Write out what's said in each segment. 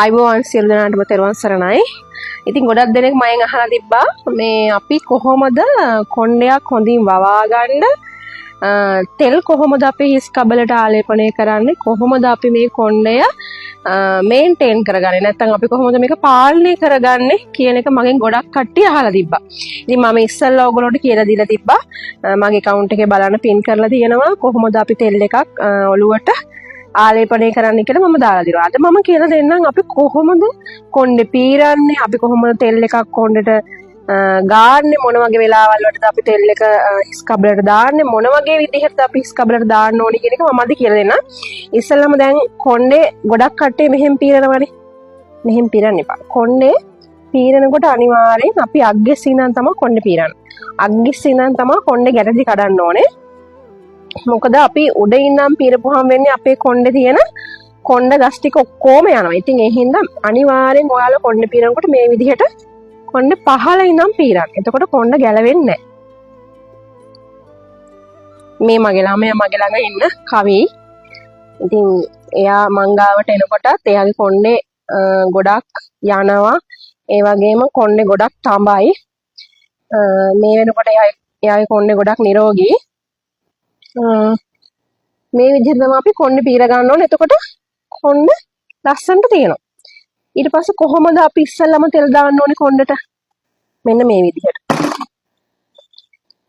අයිබෝවන් සියලු දෙනාටම තෙරුවන් සරණයි. ඉතින් ගොඩක් දෙනෙක් මයෙන් අහලා තිබ්බා මේ අපි කොහොමද කොණ්ඩයක් හොඳින් වවා ගන්න තෙල් කොහොමද අපි හිස් කබලට ආලේපනය කරන්නේ, කොහොමද අපි මේ කොණ්ඩය මේන්ටේන් කරගන්නේ, නැත්නම් අපි කොහොමද මේක පාලනය කරගන්නේ කියන එක මගෙන් ගොඩක් කට්ටිය අහලා තිබ්බා. ඉතින් මම ඉස්සෙල්ලා ඔයගොල්ලෝට කියලා දීලා තිබ්බා. මගේ account එකේ බලන්න පින් කරලා තියෙනවා කොහොමද අපි තෙල් එකක් ඔලුවට ආලේපනය කරන්න කියලා මම දාලා දිනවා. අද මම කියලා දෙන්නම් අපි කොහොමද කොණ්ඩේ පීරන්නේ, අපි කොහොමද තෙල් එකක් කොණ්ඩේට ගාන්නේ, මොන වගේ වෙලාවල් වලටද අපි තෙල් එක හිස් කබලට දාන්නේ, මොන වගේ විදිහට අපි හිස් කබලට දාන්න ඕනි කියන එක මම අද කියලා දෙන්නම්. ඉස්සෙල්ලාම දැන් කොණ්ඩේ ගොඩක් කට්ටිය මෙහෙම පීරනවානේ. මෙහෙම පීරන්න එපා. කොණ්ඩේ පීරනකොට අනිවාර්යෙන් අපි අග්ගෙස් ඉඳන් තමයි කොණ්ඩේ පීරන්නේ. අග්ගෙස් ඉඳන් තමයි කොණ්ඩේ ගැටදි කඩන්න ඕනේ. මොකද අපි උඩ ඉඳන් පීරපුවාම වෙන්නේ අපේ කොණ්ඩේ තියෙන කොණ්ඩ ගස් ටික ඔක්කොම යනවා. ඉතින් ඒ හින්දා අනිවාර්යෙන් ඔයාලා කොණ්ඩේ පීරනකොට මේ විදිහට කොණ්ඩේ පහළ ඉඳන් පීරන්න. එතකොට කොණ්ඩ ගැලවෙන්නේ නැහැ. මේ මගේ ළඟ ඉන්න කවි. ඉතින් එයා මංගාවට එනකොටත් එයාගේ කොණ්ඩේ ගොඩක් යනවා. ඒ වගේම කොණ්ඩේ ගොඩක් තඹයි. මේ වෙනකොට එයාගේ කොණ්ඩේ ගොඩක් නිරෝගී. මේ විදිහට තමයි අපි කොණ්ඩේ පීර ගන්න ඕනේ. එතකොට කොණ්ඩ ලස්සනට තියෙනවා. ඊට පස්සේ කොහොමද අපි ඉස්සෙල්ලාම තෙල් දාන්න ඕනේ කොණ්ඩට? මෙන්න මේ විදිහට.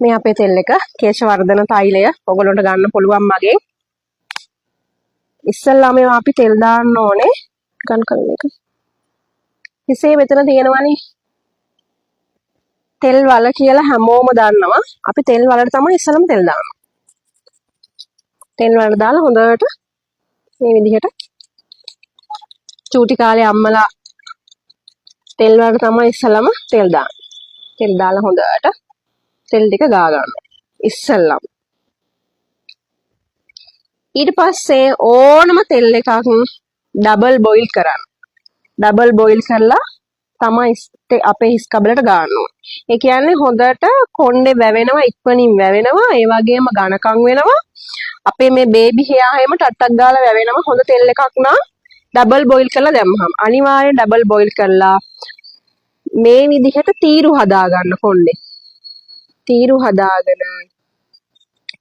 මේ අපේ තෙල් එක කේශ වර්ධන තෛලය ඔයගොල්ලන්ට ගන්න පුළුවන් මගෙන්. ඉස්සෙල්ලාම අපි තෙල් දාන්න ඕනේ. ගන්න කලින් එක. හිසේ මෙතන තියෙනවනේ තෙල් වල කියලා හැමෝම දන්නවා. අපි තෙල් වලට තමයි ඉස්සෙල්ලාම තෙල් දාන්නේ. තෙල් වලට දාලා හොඳට මේ විදිහට චූටි කාලේ අම්මලා තෙල් වලට තමයි ඉස්සලම තෙල් දාන්නේ. තෙල් දාලා හොඳට තෙල් ටික ගා ගන්න. ඉස්සලම. ඊට පස්සේ ඕනම තෙල් එකක් ඩබල් බොයිල් කරන්න. ඩබල් බොයිල් කරලා තමයි අපේ හිස් කබලට ගන්න ඕනේ. ඒ කියන්නේ හොඳට කොණ්ඩේ වැවෙනවා, ඉක්මනින් වැවෙනවා, ඒ වගේම ඝනකම් වෙනවා. අපේ මේ බේබි හෙයා හැම ටට්ටක් ගාලා වැවෙනවා. හොඳ තෙල් එකක් නම් ඩබල් බොයිල් කරලා දැම්මහම අනිවාර්යෙන් ඩබල් බොයිල් කරලා මේ විදිහට තීරු හදා ගන්න කොණ්ඩේ. තීරු හදාගෙන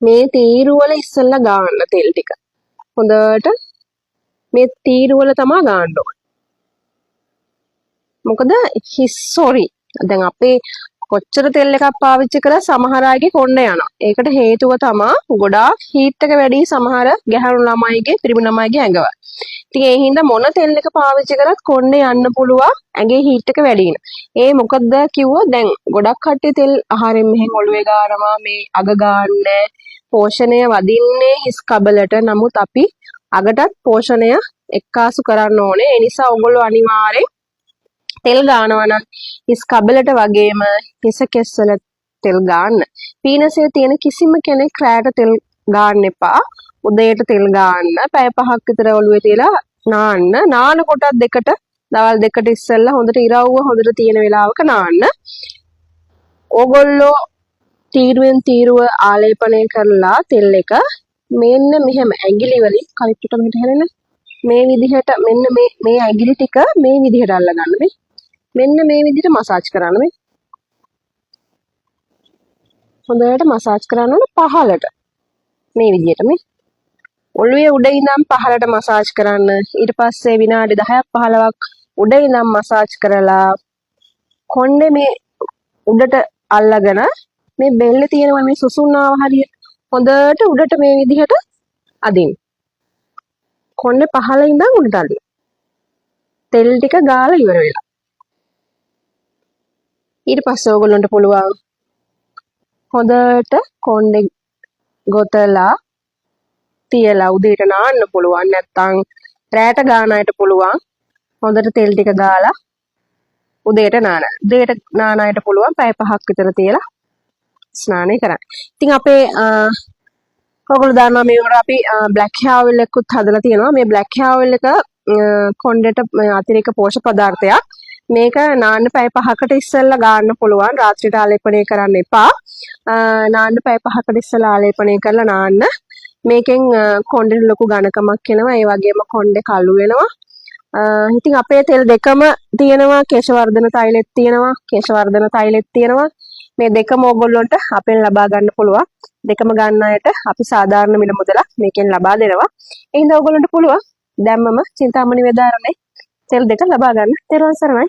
මේ තීරු වල ඉස්සෙල්ලා ගන්න තෙල් ටික. හොඳට මේ තීරු වල තමයි ගන්න ඕනේ. මොකද හිස්සොරි දැන් අපේ කොච්චර තෙල් එකක් පාවිච්චි කළා සමහර අයගේ කොණ්ඩ යනවා. ඒකට හේතුව තමයි ගොඩාක් හීට් එක වැඩි සමහර ගැහැණු ළමයිගේ පිරිමි ළමයිගේ ඇඟවල. ඉතින් ඒ හින්දා මොන තෙල් එක පාවිච්චි කරත් කොණ්ඩේ යන්න පුළුවන් ඇඟේ හීට් එක වැඩි වෙන. ඒ මොකද කිව්වොත් දැන් ගොඩක් කට්ටිය තෙල් ආහාරයෙන් මෙහෙන් ඔළුවේ ගානවා, මේ අග ගන්නෑ. පෝෂණය වදින්නේ හිස් කබලට. නමුත් අපි අගටත් පෝෂණය එක්කාසු කරන්න ඕනේ. ඒ නිසා ඔයගොල්ලෝ අනිවාර්යෙන් තෙල් ගානවා නම් හිස් කබලට වගේම හිස කෙස්වල තෙල් ගන්න. පීනසේ තියෙන කිසිම කෙනෙක් රැයට තෙල් ගන්න එපා. උදේට තෙල් ගන්න. පැය 5ක් විතර ඔළුවේ තියලා නාන්න. නාන කොටත් දෙකට දවල් දෙකට ඉස්සෙල්ලා හොඳට ඉරවුව හොඳට තියෙන වෙලාවක නාන්න. ඕගොල්ලෝ තීරුවෙන් තීරුව ආලේපනය කරලා තෙල් එක මෙන්න මෙහෙම ඇඟිලි වලින් කලිප්පට මෙහෙට හැරෙන්න. මේ විදිහට මෙන්න මේ ඇඟිලි ටික මේ විදිහට අල්ලගන්න මේ. මෙන්න මේ විදිහට මසාජ් කරන්න මේ. හොඳට මසාජ් කරන්න ඕන පහළට. මේ විදිහට මේ. ඔළුවේ උඩ ඉඳන් පහළට මසාජ් කරන්න. ඊට පස්සේ විනාඩි 10ක් 15ක් උඩ ඉඳන් මසාජ් කරලා කොණ්ඩේ මේ උඩට අල්ලගෙන මේ බෙල්ලේ තියෙන මේ සුසුම්නාව හරිය හොඳට උඩට මේ විදිහට අදින්න. කොණ්ඩේ පහළ ඉඳන් උඩට අදින්න. තෙල් ටික ගාලා ඉවර වෙලා. ඊට පස්සේ ඕගොල්ලන්ට පුළුවන් හොඳට කොණ්ඩේ ගොතලා තියලා උදේට නාන්න පුළුවන්. නැත්තම් රැට ගාන අයට පුළුවන් හොඳට තෙල් ටික ගාලා උදේට නාන්න. උදේට නාන අයට පුළුවන් පැය 5ක් විතර තියලා ස්නානය කරන්න. ඉතින් අපේ ඔයගොල්ලෝ දන්නවා මේවට අපි බ්ලැක් හෙයාර් ඔයිල් එකකුත් හදලා තියෙනවා. මේ බ්ලැක් හෙයාර් ඔයිල් එක කොණ්ඩේට අතිරේක පෝෂක පදාර්ථයක්. මේක නාන්න පැය 5කට ඉස්සෙල්ලා ගන්න පුළුවන්. රාත්‍රියට ආලේපනය කරන්න එපා. නාන්න පැය 5කට ඉස්සෙල්ලා ආලේපනය කරලා නාන්න. මේකෙන් කොණ්ඩේට ලොකු ඝනකමක් එනවා. ඒ වගේම කොණ්ඩේ කළු වෙනවා. ඉතින් අපේ තෙල් දෙකම තියෙනවා කේශවර්ධන තෛලෙත් තියෙනවා කේශවර්ධන තෛලෙත් තියෙනවා මේ දෙකම ඕගොල්ලන්ට අපෙන් ලබා ගන්න පුළුවන් දෙකම ගන්න අයට අපි සාධාරණ මිල මුදලක් මේකෙන් ලබා දෙනවා ඒ හින්දා ඕගොල්ලන්ට පුළුවන් දැම්මම චින්තාමණි වේදාරණේ තෙල් දෙක ලබා ගන්න. ත්වන් සරණයි.